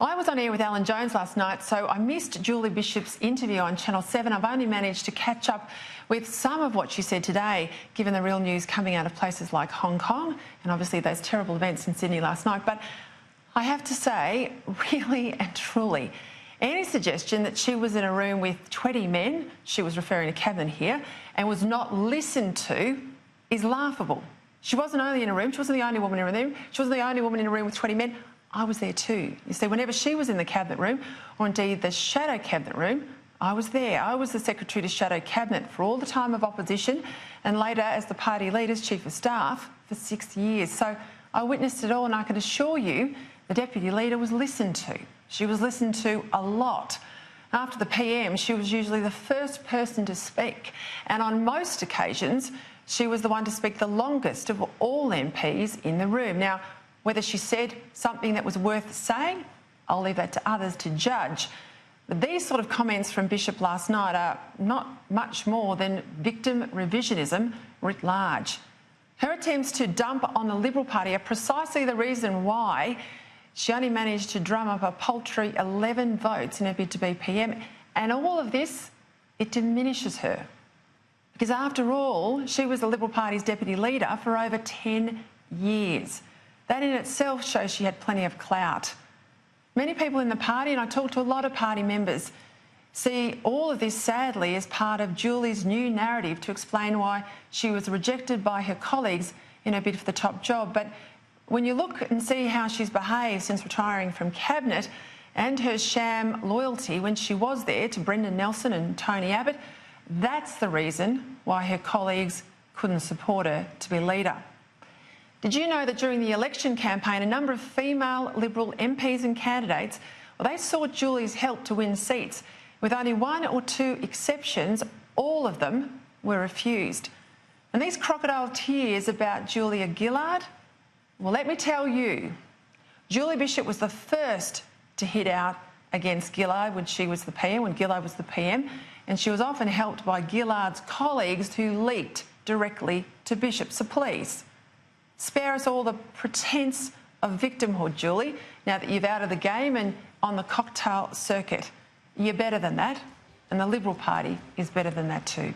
I was on air with Alan Jones last night, so I missed Julie Bishop's interview on Channel 7. I've only managed to catch up with some of what she said today, given the real news coming out of places like Hong Kong and obviously those terrible events in Sydney last night. But I have to say, really and truly, any suggestion that she was in a room with 20 men, she was referring to Credlin here, and was not listened to is laughable. She wasn't only in a room, she wasn't the only woman in a room, she wasn't the only woman in a room with 20 men. I was there too. You see, whenever she was in the cabinet room, or indeed the shadow cabinet room, I was there. I was the secretary to shadow cabinet for all the time of opposition and later as the party leader's chief of staff for 6 years. So I witnessed it all, and I can assure you the deputy leader was listened to. She was listened to a lot. After the PM, she was usually the first person to speak, and on most occasions, she was the one to speak the longest of all MPs in the room. Now, whether she said something that was worth saying, I'll leave that to others to judge. But these sort of comments from Bishop last night are not much more than victim revisionism writ large. Her attempts to dump on the Liberal Party are precisely the reason why she only managed to drum up a paltry 11 votes in her bid to be PM. And all of this, it diminishes her. Because after all, she was the Liberal Party's deputy leader for over 10 years. That in itself shows she had plenty of clout. Many people in the party, and I talked to a lot of party members, see all of this sadly as part of Julie's new narrative to explain why she was rejected by her colleagues in her bid for the top job. But when you look and see how she's behaved since retiring from Cabinet and her sham loyalty when she was there to Brendan Nelson and Tony Abbott, that's the reason why her colleagues couldn't support her to be leader. Did you know that during the election campaign, a number of female Liberal MPs and candidates, well, they sought Julie's help to win seats. With only one or two exceptions, all of them were refused. And these crocodile tears about Julia Gillard, well, let me tell you, Julie Bishop was the first to hit out against Gillard when she was the PM, when Gillard was the PM, and she was often helped by Gillard's colleagues who leaked directly to Bishop. So please, spare us all the pretence of victimhood, Julie, now that you're out of the game and on the cocktail circuit. You're better than that, and the Liberal Party is better than that too.